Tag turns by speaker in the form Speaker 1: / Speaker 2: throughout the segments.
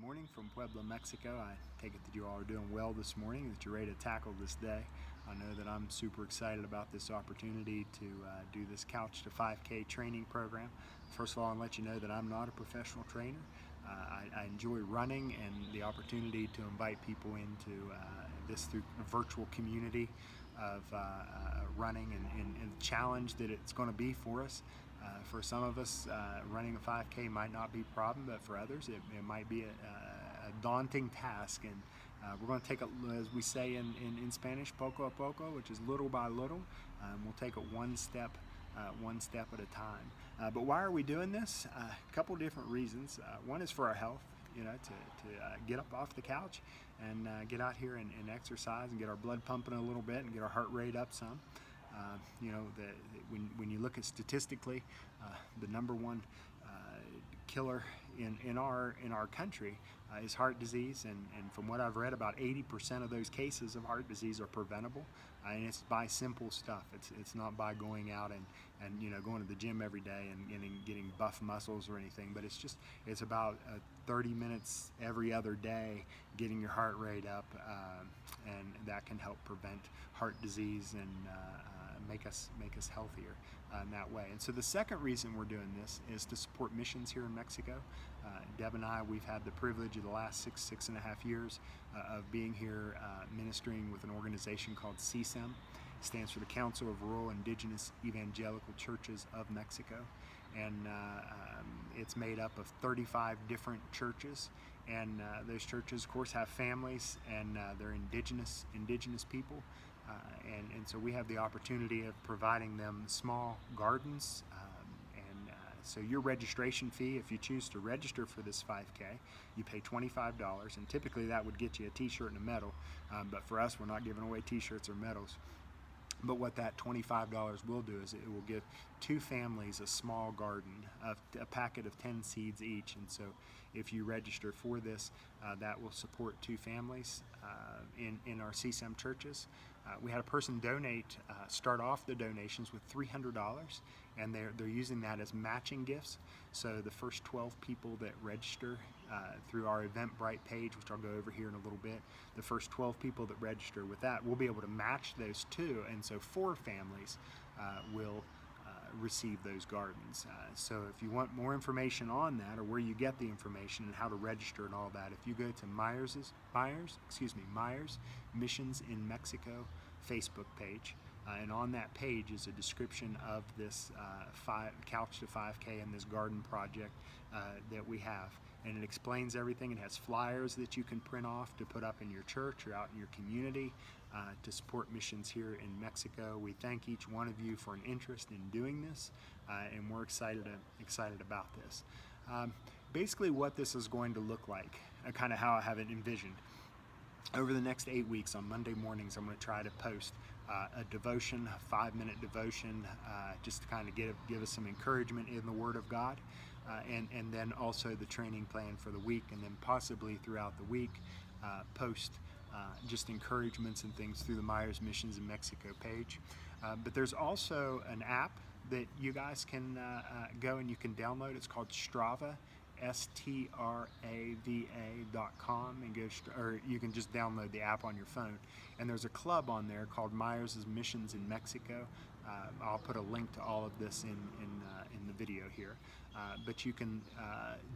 Speaker 1: morning from Puebla, Mexico. I take it that you all are doing well this morning, that you're ready to tackle this day. I know that I'm super excited about this opportunity to do this Couch to 5K training program. First of all, I'll let you know that I'm not a professional trainer. I enjoy running and the opportunity to invite people into this through a virtual community of running and the challenge that it's going to be for us. For some of us, running a 5K might not be a problem, but for others it might be a daunting task. And we're going to take it, as we say in Spanish, poco a poco, which is little by little. We'll take it one step at a time. But why are we doing this? A couple different reasons. One is for our health, to get up off the couch and get out here and exercise and get our blood pumping a little bit and get our heart rate up some. When you look at statistically, the number one killer in our country is heart disease, and from what I've read, about 80% of those cases of heart disease are preventable, and it's by simple stuff. It's not by going out and going to the gym every day and getting buff muscles or anything, but it's about 30 minutes every other day getting your heart rate up, and that can help prevent heart disease and make us healthier in that way. And so the second reason we're doing this is to support missions here in Mexico. Deb and I, we've had the privilege of the last six and a half years of being here ministering with an organization called CSEM. It stands for the Council of Rural Indigenous Evangelical Churches of Mexico, and it's made up of 35 different churches, and those churches of course have families, and they're indigenous people, and so we have the opportunity of providing them small gardens, so your registration fee, if you choose to register for this 5K, you pay $25, and typically that would get you a t-shirt and a medal, but for us, we're not giving away t-shirts or medals. But what that $25 will do is it will give 2 families a small garden, a packet of 10 seeds each. And so if you register for this, that will support 2 families in our CSEM churches. We had a person start off the donations with $300, and they're using that as matching gifts. So the first 12 people that register through our Eventbrite page, which I'll go over here in a little bit, the first 12 people that register with that, we'll be able to match those 2, and so 4 families will receive those gardens. So if you want more information on that, or where you get the information and how to register and all that, if you go to Myers Missions in Mexico Facebook page, and on that page is a description of this Couch to 5K and this garden project that we have. And it explains everything. It has flyers that you can print off to put up in your church or out in your community to support missions here in Mexico. We thank each one of you for an interest in doing this, and we're excited about this. Basically what this is going to look like, kind of how I have it envisioned. Over the next 8 weeks, on Monday mornings, I'm going to try to post a devotion, a 5-minute devotion, just to kind of give us some encouragement in the Word of God, and then also the training plan for the week, and then possibly throughout the week post just encouragements and things through the Myers Missions in Mexico page. But there's also an app that you guys can go and you can download. It's called Strava. strava.com, and or you can just download the app on your phone. And there's a club on there called MyersMissions in Mexico. I'll put a link to all of this in the video here. But you can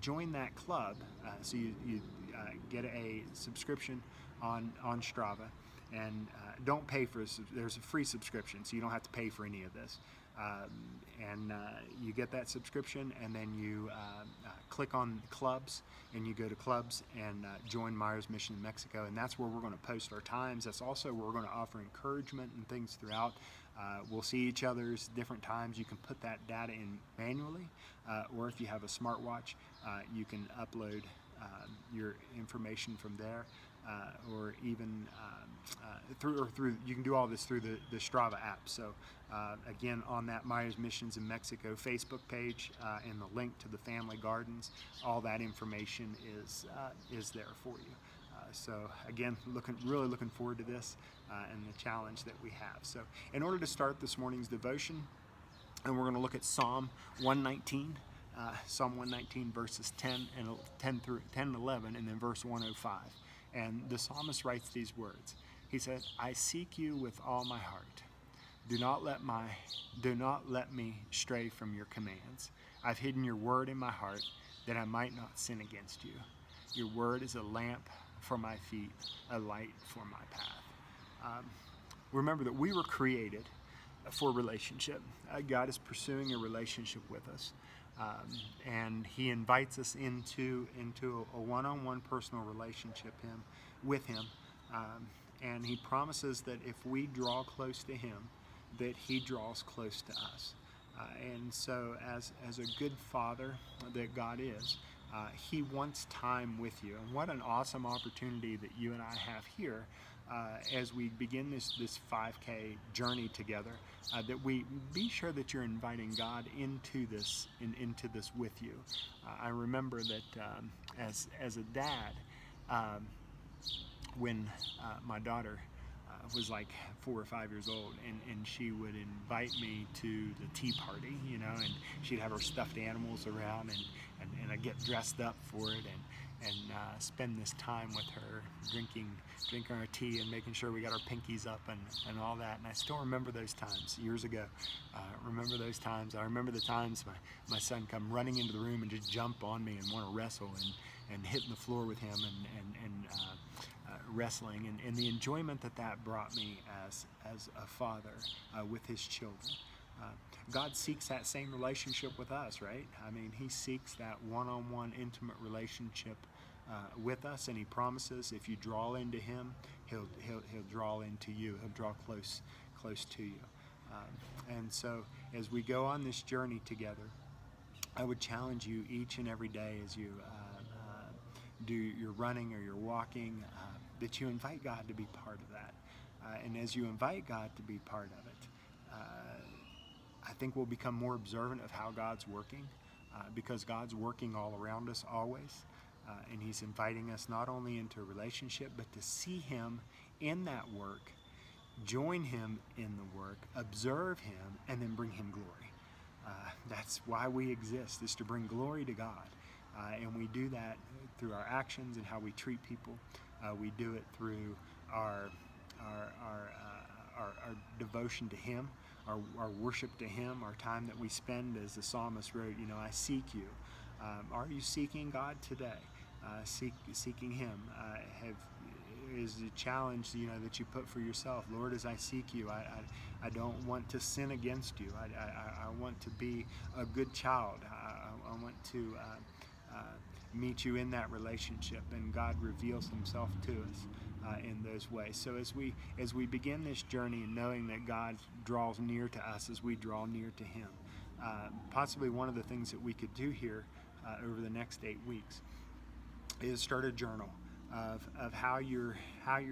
Speaker 1: join that club, so you get a subscription on Strava, and don't pay for there's a free subscription, so you don't have to pay for any of this. And you get that subscription, and then you click on clubs, and you go to clubs and join Myers Mission in Mexico, and that's where we're going to post our times. That's also where we're going to offer encouragement and things throughout. We'll see each other's different times. You can put that data in manually, or if you have a smartwatch, you can upload your information from there, or even through you can do all this through the Strava app. So again, on that Myers Missions in Mexico Facebook page, and the link to the family gardens, all that information is there for you. So again, really looking forward to this and the challenge that we have. So in order to start this morning's devotion, and we're going to look at Psalm 119. Psalm 119 verses 10 and 11, and then verse 105. And the psalmist writes these words. He says, I seek you with all my heart. Do not let me stray from your commands. I've hidden your word in my heart that I might not sin against you. Your word is a lamp for my feet, a light for my path. Remember that we were created for relationship. God is pursuing a relationship with us. And he invites us into a one-on-one personal relationship with him. And he promises that if we draw close to him, that he draws close to us. And so as a good father that God is, he wants time with you. And what an awesome opportunity that you and I have here as we begin this 5K journey together, that we be sure that you're inviting God into this with you. I remember that as a dad, when my daughter was like 4 or 5 years old, and she would invite me to the tea party, and she'd have her stuffed animals around, and I'd get dressed up for it, and spend this time with her, drinking our tea and making sure we got our pinkies up and all that. And I still remember those times years ago. Remember those times. I remember the times my son come running into the room and just jump on me and want to wrestle, and hitting the floor with him and wrestling, and the enjoyment that brought me as a father with his children. God seeks that same relationship with us, right? I mean, he seeks that one-on-one intimate relationship with us, and he promises if you draw into him, he'll draw into you. He'll draw close to you. And so as we go on this journey together, I would challenge you each and every day as you do your running or your walking, that you invite God to be part of that. And as you invite God to be part of it, I think we'll become more observant of how God's working, because God's working all around us always. And he's inviting us not only into a relationship, but to see him in that work, join him in the work, observe him, and then bring him glory. That's why we exist, is to bring glory to God. And we do that through our actions and how we treat people. We do it through our devotion to him, our worship to him, our time that we spend, as the psalmist wrote, I seek you. Are you seeking God today? Seeking him is a challenge that you put for yourself. Lord, as I seek you, I don't want to sin against you. I want to be a good child. I want to meet you in that relationship, and God reveals himself to us in those ways. So as we begin this journey, knowing that God draws near to us as we draw near to him, possibly one of the things that we could do here over the next 8 weeks is start a journal of how you're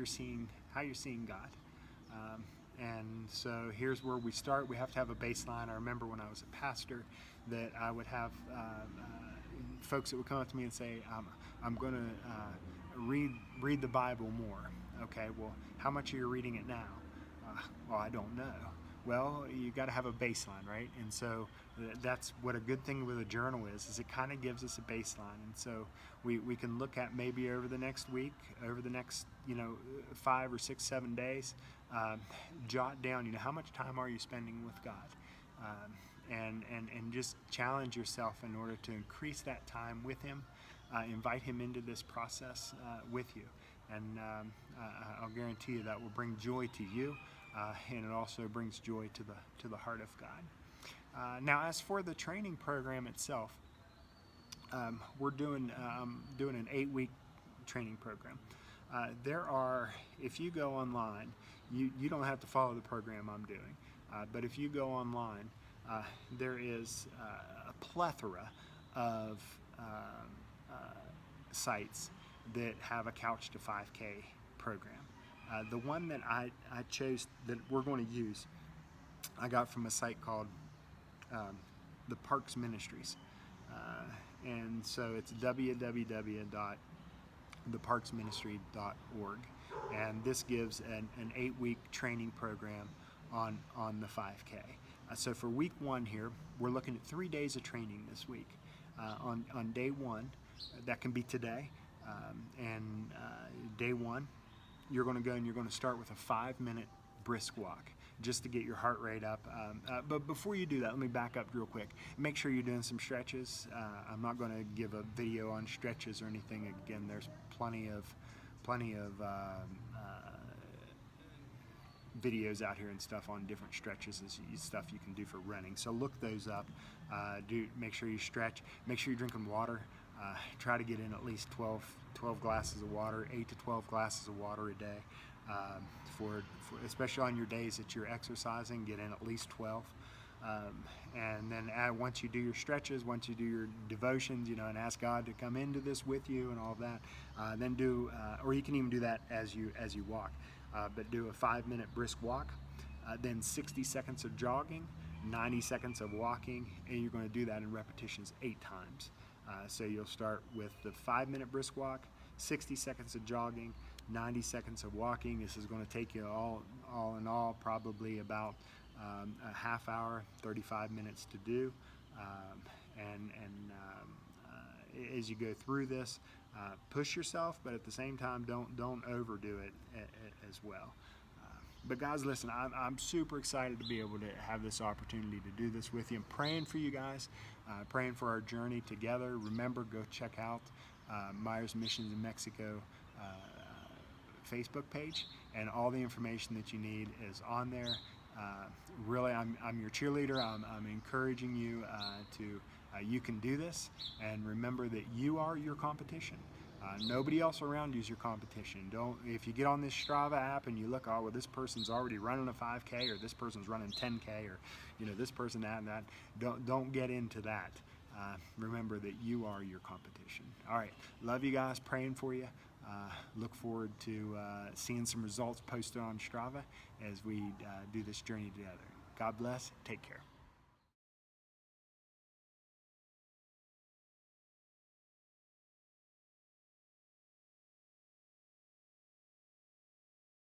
Speaker 1: seeing God. And so here's where we start. We have to have a baseline. I remember when I was a pastor that I would have folks that would come up to me and say, I'm going to read the Bible more. Okay, well, how much are you reading it now? Well, I don't know. Well, you got to have a baseline, right? And so that's what a good thing with a journal is it kind of gives us a baseline. And so we can look at maybe over the next week, over the next 5 or 6, 7 days, jot down how much time are you spending with God, and just challenge yourself in order to increase that time with him. Invite him into this process with you, and I'll guarantee you that will bring joy to you. And it also brings joy to the heart of God. Now, as for the training program itself, we're doing an 8-week training program. If you go online, you don't have to follow the program I'm doing, but if you go online, there is a plethora of sites that have a Couch to 5K program. The one that I chose that we're going to use, I got from a site called the Parks Ministries. And so it's www.theparksministry.org. And this gives an 8-week training program on the 5K. So for week 1 here, we're looking at 3 days of training this week. on day one. That can be today. And day one, you're going to go and you're going to start with a 5-minute brisk walk just to get your heart rate up. But before you do that, let me back up real quick. Make sure you're doing some stretches. I'm not going to give a video on stretches or anything. Again, there's plenty of videos out here and stuff on different stretches and stuff you can do for running. So look those up. Make sure you stretch. Make sure you're drinking water. Try to get in at least 12 glasses of water, 8 to 12 glasses of water a day. For especially on your days that you're exercising, get in at least 12. And then once you do your stretches, once you do your devotions, and ask God to come into this with you and all that, then or you can even do that as you walk. But do a 5-minute brisk walk, then 60 seconds of jogging, 90 seconds of walking, and you're going to do that in repetitions 8 times. So you'll start with the 5-minute brisk walk, 60 seconds of jogging, 90 seconds of walking. This is going to take you all in all probably about a half hour, 35 minutes to do. As you go through this, push yourself, but at the same time, don't overdo it as well. But guys, listen, I'm super excited to be able to have this opportunity to do this with you. I'm praying for you guys, praying for our journey together. Remember, go check out MyersMissionInMexico Facebook page, and all the information that you need is on there. Really, I'm your cheerleader. I'm encouraging you you can do this, and remember that you are your competition. Nobody else around you is your competition. If you get on this Strava app and you look, oh, well, this person's already running a 5K, or this person's running 10K, or this person that and that. Don't get into that. Remember that you are your competition. All right, love you guys. Praying for you. Look forward to seeing some results posted on Strava as we do this journey together. God bless. Take care.